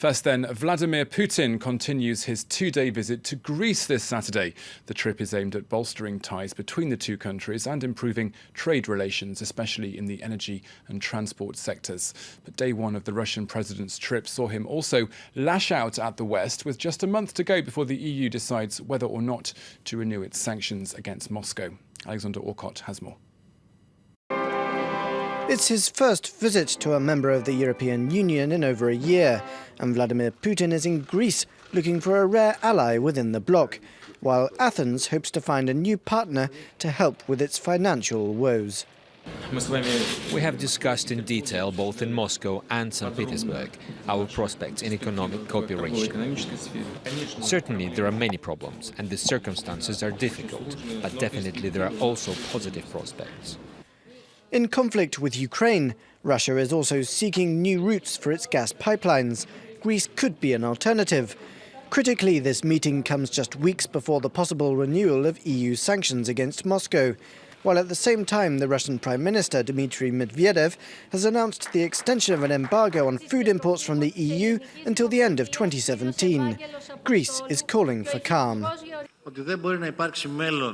First then, Vladimir Putin continues his two-day visit to Greece this Saturday. The trip is aimed at bolstering ties between the two countries and improving trade relations, especially in the energy and transport sectors. But day one of the Russian president's trip saw him also lash out at the West, with just a month to go before the EU decides whether or not to renew its sanctions against Moscow. Alexander Orkot has more. It's his first visit to a member of the European Union in over a year, and Vladimir Putin is in Greece looking for a rare ally within the bloc, while Athens hopes to find a new partner to help with its financial woes. We have discussed in detail, both in Moscow and St. Petersburg, our prospects in economic cooperation. Certainly there are many problems and the circumstances are difficult, but definitely there are also positive prospects. In conflict with Ukraine, Russia is also seeking new routes for its gas pipelines. Greece could be an alternative. Critically, this meeting comes just weeks before the possible renewal of EU sanctions against Moscow, while at the same time the Russian Prime Minister Dmitry Medvedev has announced the extension of an embargo on food imports from the EU until the end of 2017. Greece is calling for calm.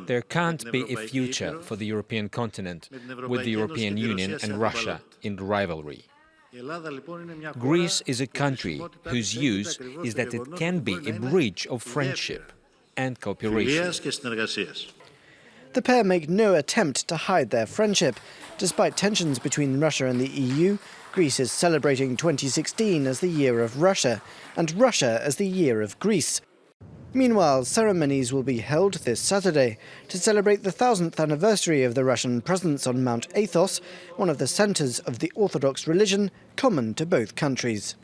There can't be a future for the European continent with the European Union and Russia in rivalry. Greece is a country whose use is that it can be a bridge of friendship and cooperation. The pair make no attempt to hide their friendship. Despite tensions between Russia and the EU, Greece is celebrating 2016 as the year of Russia, and Russia as the year of Greece. Meanwhile, ceremonies will be held this Saturday to celebrate the 1000th anniversary of the Russian presence on Mount Athos, one of the centres of the Orthodox religion common to both countries.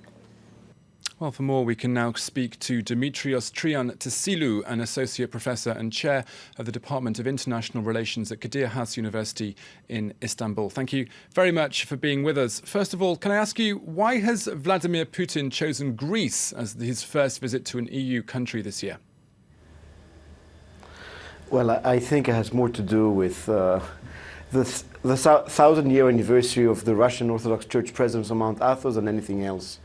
Well, for more, we can now speak to Dimitrios Triantafylou, an associate professor and chair of the Department of International Relations at Kadir Has University in Istanbul. Thank you very much for being with us. First of all, can I ask you, why has Vladimir Putin chosen Greece as his first visit to an EU country this year? Well, I think it has more to do with the 1000-year anniversary of the Russian Orthodox Church presence on Mount Athos than anything else.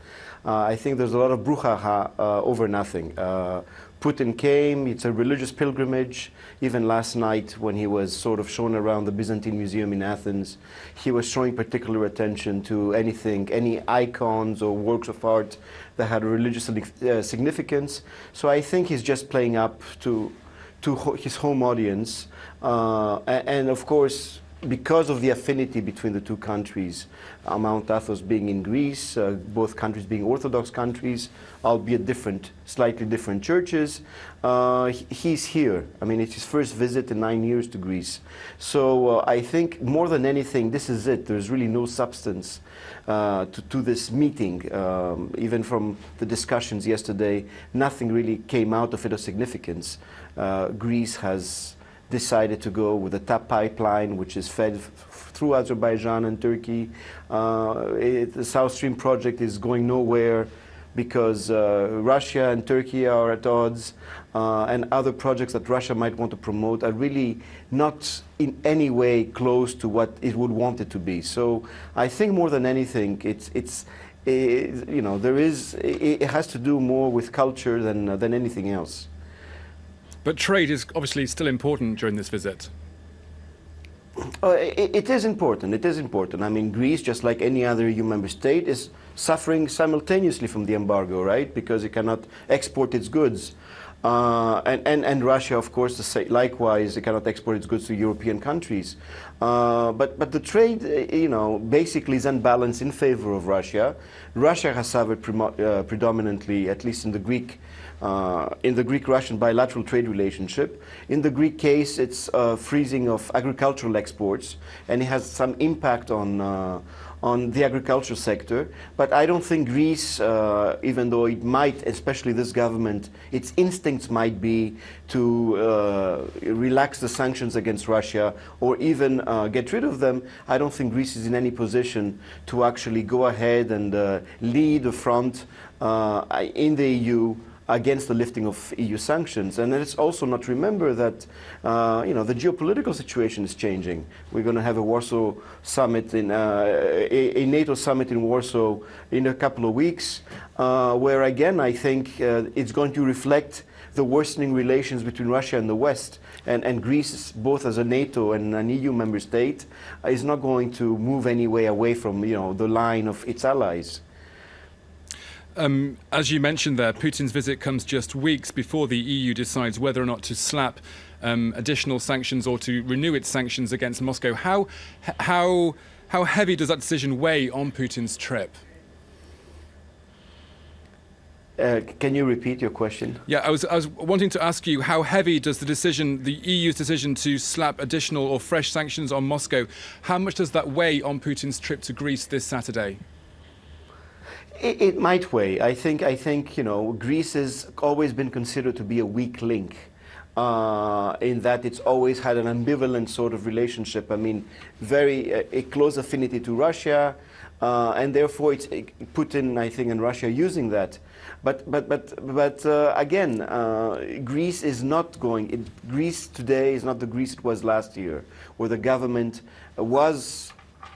I think there's a lot of brouhaha over nothing. Putin came, it's a religious pilgrimage. Even last night when he was sort of shown around the Byzantine Museum in Athens, he was showing particular attention to anything, any icons or works of art that had a religious significance. So I think he's just playing up to his home audience. And of course, because of the affinity between the two countries, Mount Athos being in Greece, both countries being Orthodox countries, albeit slightly different churches, he's here. I mean, it's his first visit in 9 years to Greece. So I think more than anything, this is it. There's really no substance to this meeting. Even from the discussions yesterday, nothing really came out of it of significance. Greece has decided to go with the TAP pipeline, which is fed through Azerbaijan and Turkey. The South Stream project is going nowhere because Russia and Turkey are at odds, and other projects that Russia might want to promote are really not in any way close to what it would want it to be. So I think more than anything, it has to do more with culture than anything else. But trade is obviously still important during this visit. It is important. It is important. I mean, Greece, just like any other EU member state, is suffering simultaneously from the embargo, right? Because it cannot export its goods. And Russia, of course, likewise, it cannot export its goods to European countries. But the trade, basically is unbalanced in favor of Russia. Russia has suffered predominantly, at least in the Greek-Russian bilateral trade relationship. In the Greek case, it's freezing of agricultural exports, and it has some impact on the agriculture sector. But I don't think Greece, even though it might, especially this government, its instincts might be to relax the sanctions against Russia or even get rid of them. I don't think Greece is in any position to actually go ahead and lead the front in the EU against the lifting of EU sanctions. And let's also not remember that the geopolitical situation is changing. We're going to have a Warsaw summit, a NATO summit in Warsaw in a couple of weeks, where again I think it's going to reflect the worsening relations between Russia and the West. And Greece, both as a NATO and an EU member state, is not going to move any way away from the line of its allies. As you mentioned there, Putin's visit comes just weeks before the EU decides whether or not to slap additional sanctions or to renew its sanctions against Moscow. How heavy does that decision weigh on Putin's trip? Can you repeat your question? Yeah, I was wanting to ask you, how heavy does the EU's decision to slap additional or fresh sanctions on Moscow, how much does that weigh on Putin's trip to Greece this Saturday? It might weigh. I think Greece has always been considered to be a weak link, in that it's always had an ambivalent sort of relationship. I mean, a close affinity to Russia, and therefore it's Putin, I think, and Russia using that. But again, Greece is not going. Greece today is not the Greece it was last year, where the government was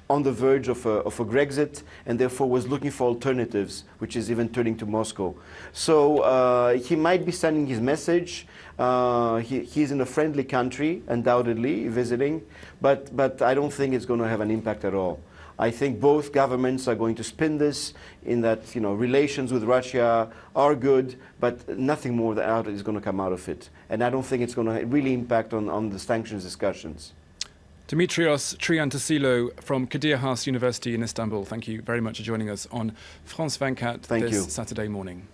on the verge of a Grexit and therefore was looking for alternatives, which is even turning to Moscow. So he might be sending his message. He's in a friendly country, undoubtedly, visiting, but I don't think it's going to have an impact at all. I think both governments are going to spin this in that relations with Russia are good, but nothing more than is going to come out of it. And I don't think it's going to really impact on the sanctions discussions. Dimitrios Triantasilou from Kadir Has University in Istanbul, thank you very much for joining us on France 24 this Saturday morning.